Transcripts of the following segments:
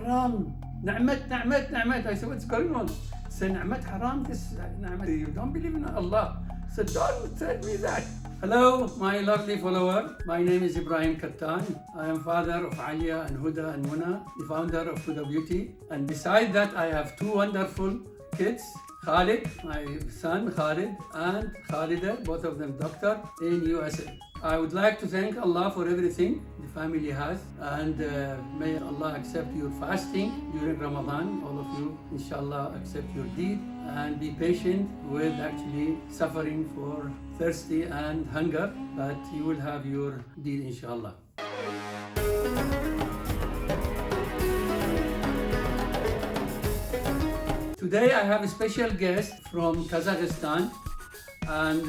haram. Na'mat. I said, what's going on? He said, na'mat haram, this na'mat. You don't believe in Allah. I said, don't tell me that. Hello, my lovely follower. My name is Ibrahim Kattan. I am father of Alia and Huda and Muna, the founder of Huda Beauty. And beside that, I have two wonderful kids. Khalid, my son Khalid, and Khalida, both of them doctor in USA. I would like to thank Allah for everything the family has, and may Allah accept your fasting during Ramadan. All of you, inshallah, accept your deed and be patient with actually suffering for thirsty and hunger, but you will have your deed, inshallah. Today I have a special guest from Kazakhstan, and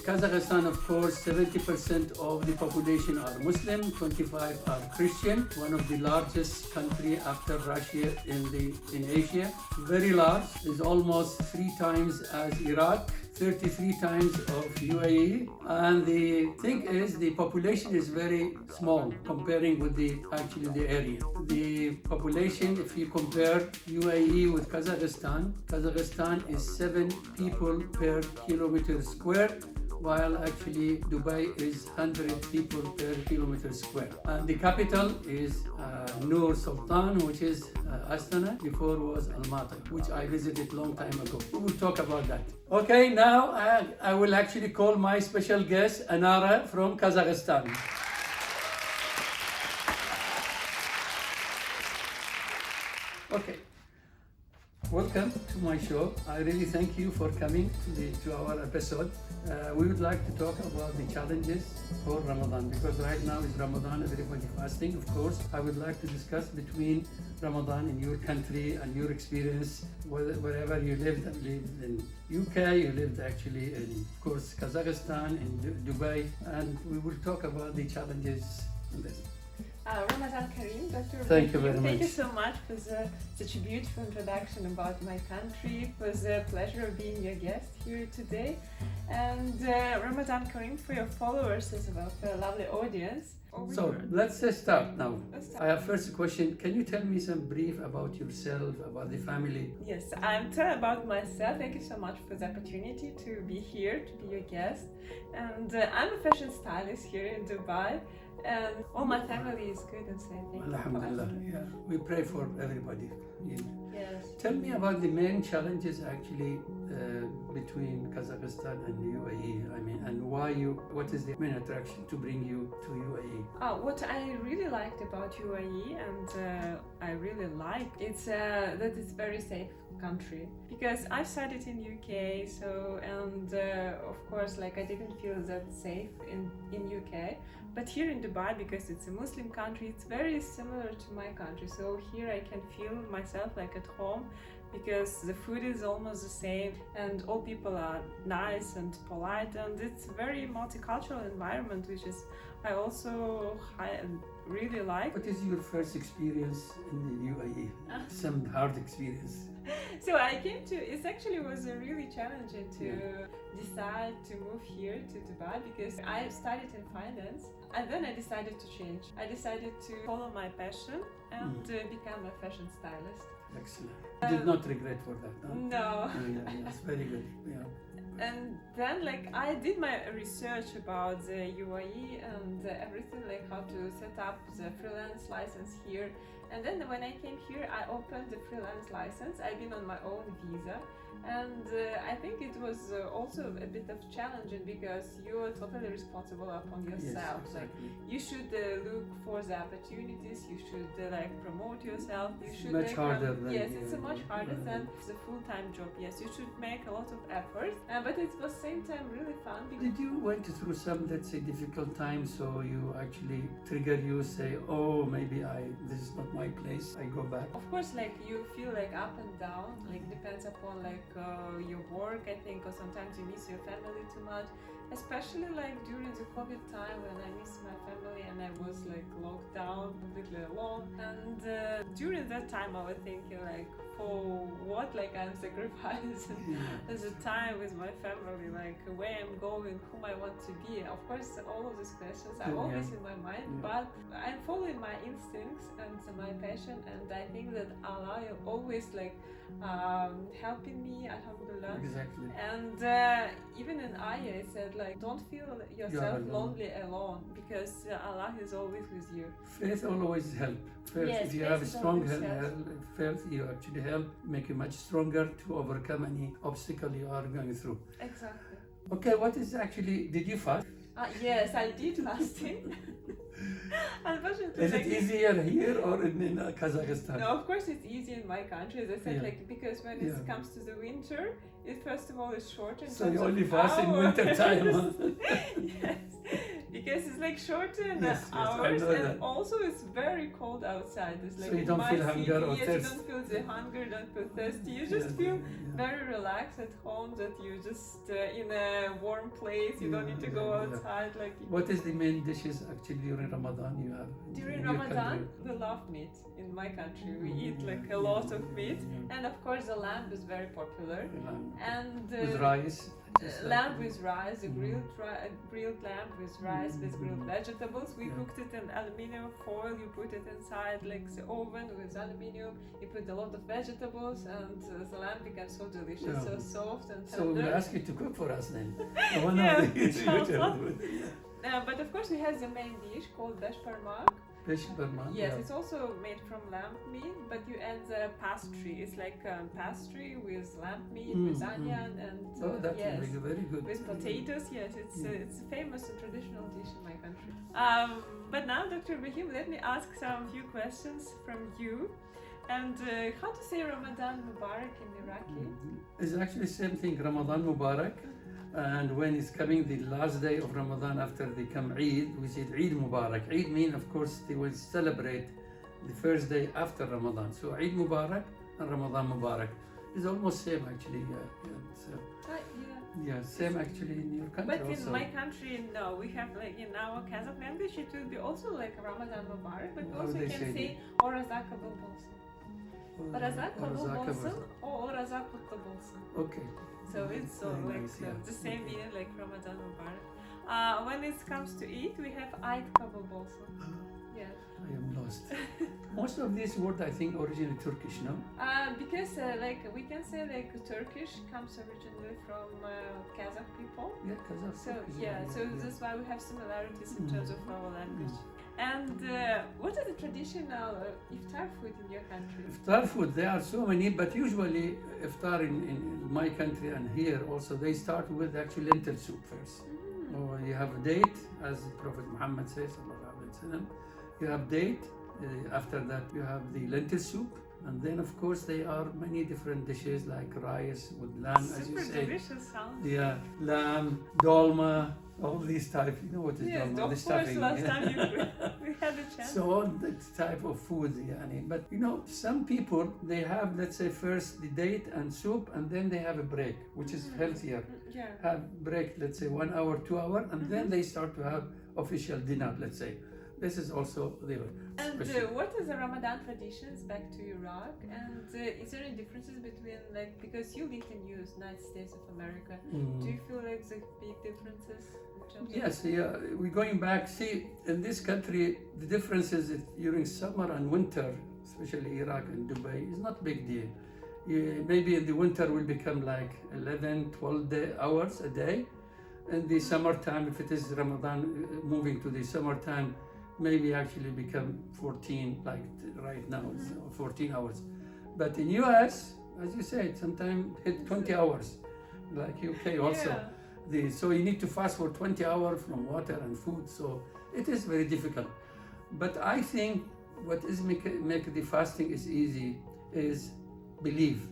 Kazakhstan, of course, 70% of the population are Muslim, 25 are Christian, one of the largest country after Russia in Asia. Very large, is almost 3 times as Iraq, 33 times of UAE, and the thing is the population is very small comparing with the area. The population, if you compare UAE with Kazakhstan is 7 people per kilometer square, while actually Dubai is 100 people per kilometer square. And the capital is Nur Sultan, which is Astana, before was Almaty, which I visited long time ago. We will talk about that. Okay, now I will actually call my special guest, Anara from Kazakhstan. Okay. Welcome to my show. I really thank you for coming to our episode. We would like to talk about the challenges for Ramadan, because right now is Ramadan, everybody fasting, of course. I would like to discuss between Ramadan in your country and your experience, wherever you lived. I lived in UK, you lived actually in, of course, Kazakhstan, in Dubai, and we will talk about the challenges in this. Ramadan Kareem, Dr. Thank you very much. Thank you so much for such a beautiful introduction about my country. It was a pleasure being your guest here today. And Ramadan Kareem for your followers as well, for a lovely audience. So let's start now. I have first question. Can you tell me some brief about yourself, about the family? Yes, I'm telling about myself. Thank you so much for the opportunity to be here, to be your guest. And I'm a fashion stylist here in Dubai. And all my family is good and safe. Alhamdulillah. Yeah, we pray for everybody. Yeah. Yes. Tell me about the main challenges actually between Kazakhstan and UAE. I mean, and what is the main attraction to bring you to UAE? What I really liked about UAE, and I really liked, it's that it's very safe country, because I studied in UK, so of course, like, I didn't feel that safe in UK. But here in Dubai, because it's a Muslim country, it's very similar to my country. So here I can feel myself like at home, because the food is almost the same and all people are nice and polite, and it's a very multicultural environment, which is I also really like. What is your first experience in the UAE? Some hard experience? So I came to, it actually was really challenging to decide to move here to Dubai, because I studied in finance, and then I decided to change. I decided to follow my passion and become a fashion stylist. Excellent. You did not regret for that, no? No. Yeah, it's very good. Yeah. And then, like, I did my research about the UAE and everything, like how to set up the freelance license here. And then when I came here, I opened the freelance license. I've been on my own visa, and I think it was also a bit of challenging, because you are totally responsible upon yourself. Yes, exactly. Like, you should look for the opportunities. You should like promote yourself. You should much harder than yes, it's much harder than the full-time job. Yes, you should make a lot of effort, but it was same time really fun. Did you went through some, let's say, difficult times, so you actually trigger you, say, oh, maybe this is not my place, I go back? Of course, like, you feel like up and down, like depends upon like your work, I think, or sometimes you miss your family too much, especially like during the COVID time when I missed my family and I was like locked down completely alone. And during that time, I was thinking like, for what like I'm sacrificing as a time with my family, like where I'm going, whom I want to be. Of course, all of these questions are always in my mind, but I'm following my instincts and my passion, and I think that Allah is always like helping me, alhamdulillah. Exactly. And even in ayah it said like, don't feel yourself lonely alone, because Allah is always with you. Faith always help. First, Yes, if you faith have a is strong always faith, you actually help make you much stronger to overcome any obstacle you are going through. Exactly. Okay, what is actually, did you fast? Yes, I did fasting. Unfortunately, Is it easier here or in Kazakhstan? No, of course it's easy in my country, as I said, like, because when it comes to the winter, it first of all is shorter. So you only fast in winter time, huh? Yes, because it's like shorter in Yes, hours, I know and that. also it's very cold outside. It's like So you don't my feel hunger or yes, thirst. you don't feel the hunger, don't feel thirsty. You just feel very relaxed at home, that you just in a warm place. You don't need to go outside. Like, what is the main dishes actually during Ramadan you have? during Ramadan, we love meat. In my country, we eat like a lot of meat, and of course the lamb is very popular. And with rice. Lamb with rice, a grilled lamb with rice, with grilled vegetables. We cooked it in aluminium foil. You put it inside like the oven with aluminium. You put a lot of vegetables, and the lamb becomes so delicious, so soft and tender. So we'll ask you to cook for us then. But of course we have the main dish called besh parmak. Yes, it's also made from lamb meat, but you add the pastry. It's like pastry with lamb meat, with onion, and that's very good. With potatoes. Yes, it's a famous and traditional dish in my country. But now, Dr. Ibrahim, let me ask some few questions from you. And how to say Ramadan Mubarak in Iraqi? It's actually the same thing, Ramadan Mubarak. And when it's coming the last day of Ramadan after they come Eid, we say Eid Mubarak. Eid means, of course, they will celebrate the first day after Ramadan. So Eid Mubarak and Ramadan Mubarak is almost same actually. Same actually in your country. But also. In my country, no. We have like in our Kazakh language, it will be also like Ramadan Mubarak, but we also can say Orazak kabul bolsun. Orazak kabul bolsun or Orazak kutlu bolsun. Okay. So it's the same meaning like Ramadan Mubarak. When it comes to eat, we have Eid kabul bolsun. Yes. I am lost. Most of these words I think originally Turkish, no? Because like we can say like Turkish comes originally from Kazakh people. Yeah, Kazakh. So that's why we have similarities in terms of our language. And what is the traditional iftar food in your country? Iftar food, there are so many, but usually iftar in my country and here also, they start with actually lentil soup first. Or you have a date, as Prophet Muhammad says, you have date, after that you have the lentil soup, and then of course there are many different dishes like rice with lamb, as you say. Super delicious sounds. Yeah, lamb, dolma, all these type. You know what is dolma? The stuffing. Last time we had a chance. So all that type of food, but you know, some people they have, let's say, first the date and soup, and then they have a break, which is healthier. Have break, let's say 1 hour, 2 hours, and then they start to have official dinner, let's say. This is also the. And what is the Ramadan traditions back to Iraq? And is there any differences between, like, because you live in United States of America, do you feel like the big differences? Yes, we're going back. See, in this country, the differences during summer and winter, especially Iraq and Dubai, is not a big deal. Maybe in the winter will become like 11, 12 hours a day. In the summertime, if it is Ramadan, moving to the summertime, maybe actually become 14, like right now, it's 14 hours. But in US, as you said, sometimes hit 20 hours, like UK also. So you need to fast for 20 hours from water and food, so it is very difficult. But I think what is make the fasting is easy is belief.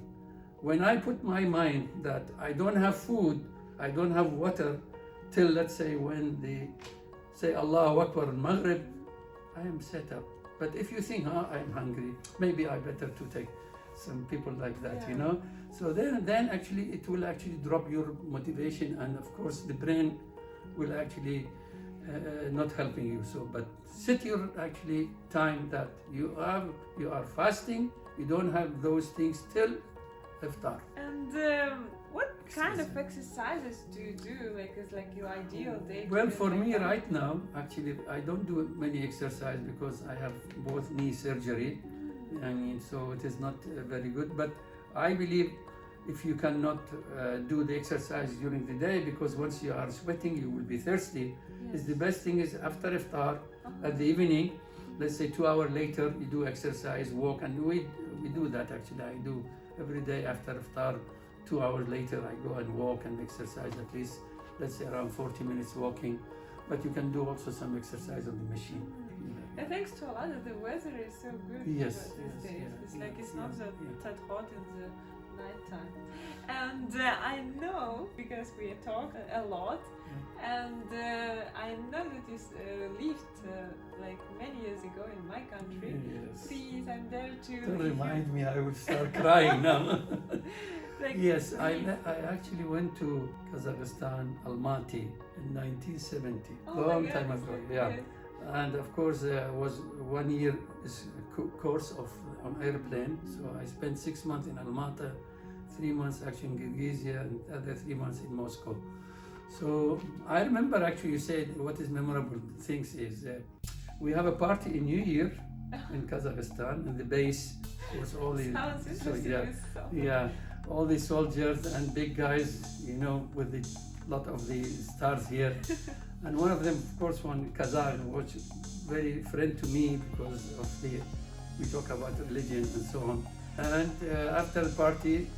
When I put my mind that I don't have food, I don't have water, till let's say when they say Allahu Akbar al-Maghrib, I am set up. But if you think, I'm hungry, maybe I better to take some people like that, you know. So then actually it will actually drop your motivation, and of course the brain will actually not helping you. So, but set your actually time that you are fasting. You don't have those things till iftar. And what kind of exercises do you do? Like, is like your ideal day? Well, for me right now, actually, I don't do many exercise because I have both knee surgery. I mean, so it is not very good. But I believe if you cannot do the exercise during the day, because once you are sweating, you will be thirsty. Yes. Is the best thing is after iftar, at the evening, let's say 2 hours later, you do exercise, walk, and we do that actually. I do every day after iftar. 2 hours later, I go and walk and exercise at least, let's say around 40 minutes walking. But you can do also some exercise on the machine. And thanks to Allah that the weather is so good Yes, these yes, days. yeah, It's like it's yeah, not yeah. that hot in the night time. And I know, because we talk a lot, and I know that you lived like many years ago in my country. Yes. Please, I'm there to... Don't remind me, I will start crying now. Like, Yes, I actually went to Kazakhstan, Almaty in 1970, Oh long my God, time ago. Yeah, yes. and of course was 1 year course of on airplane. So I spent 6 months in Almaty, 3 months actually in Kyrgyzia, and other 3 months in Moscow. So I remember actually you said what is memorable things is we have a party in New Year in Kazakhstan, and the base was all the Sounds interesting. yeah, all the soldiers and big guys, you know, with a lot of the stars here. And one of them, of course, one Kazakh, was very friend to me because of we talk about religion and so on. And after the party,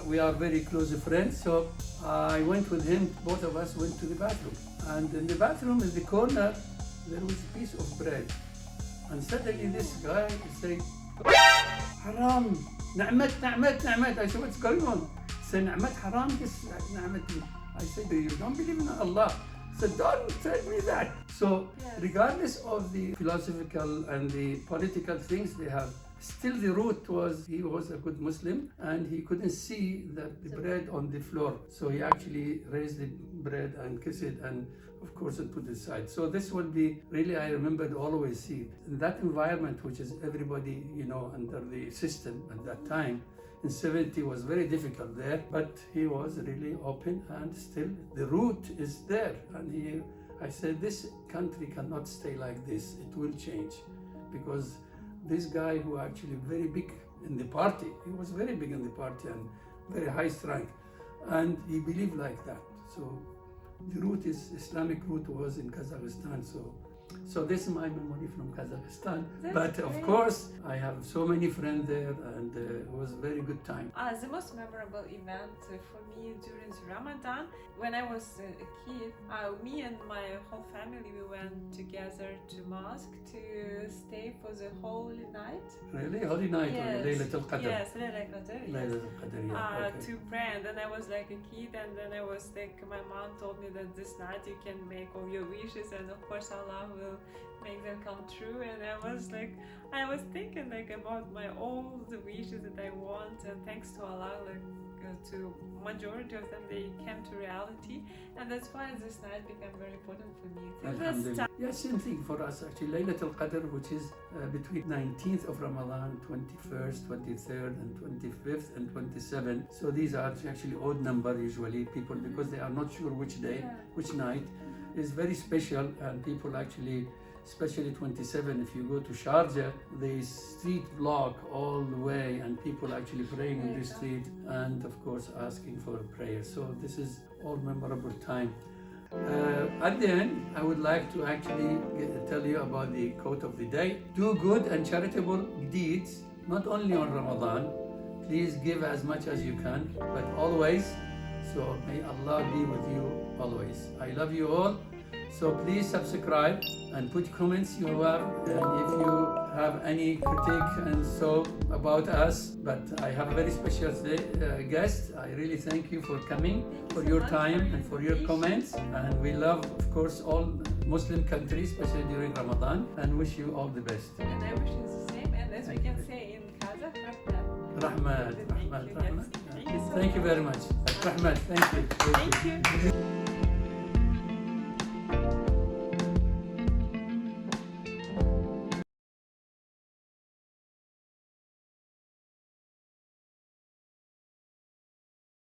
we are very close friends, so I went with him, both of us went to the bathroom. And in the bathroom, in the corner, there was a piece of bread. And suddenly this guy said, Haram, Na'mat, Na'mat, Na'mat. I said, what's going on? He said, Na'mat haram, this Na'mat. I said, you don't believe in Allah? He said, don't tell me that. So regardless of the philosophical and the political things they have, still the root was he was a good Muslim and he couldn't see the bread on the floor. So he actually raised the bread and kissed it and of course it put it aside. So this will be really, I remembered always see in that environment, which is everybody, you know, under the system at that time. In 70 was very difficult there, but he was really open and still the root is there. And I said, this country cannot stay like this. It will change because this guy who actually very big in the party, he was very big in the party and very high strength, and he believed like that. So the root is Islamic root was in Kazakhstan. So this is my memory from Kazakhstan. That's but great. Of course, I have so many friends there, and it was a very good time. The most memorable event for me during Ramadan, when I was a kid, me and my whole family, we went together to mosque to stay for the holy night. Really? Holy night, Yes. Laylatul Qadr. Yes, Laylatul Qadr. Yes. Laylatul Qadr, yeah. Okay. To pray, and then I was like a kid, and then I was like, my mom told me that this night you can make all your wishes, and of course Allah will make them come true. And I was thinking like about all the wishes that I want, and thanks to Allah, to majority of them they came to reality, and that's why this night became very important for me. Alhamdulillah. Yeah, same thing for us actually. Laylatul Qadr, which is between 19th of Ramadan, 21st, 23rd, and 25th, and 27th. So these are actually odd number usually people because they are not sure which day, which night is very special, and people actually. Especially 27, if you go to Sharjah, the street block all the way and people actually praying in the street and of course asking for prayer. So this is all memorable time. At the end, I would like to actually tell you about the quote of the day. Do good and charitable deeds, not only on Ramadan. Please give as much as you can, but always. So may Allah be with you always. I love you all. So please subscribe and put comments you have, and if you have any critique and so about us. But I have a very special guest. I really thank you for coming, for your time and for your comments. And we love, of course, all Muslim countries, especially during Ramadan, and wish you all the best. And I wish you the same. And as we can say in Kazakh, Rahmat, Rahmat, Rahmat. Thank you so Thank you much. very much. Rahmat, thank you. Thank you.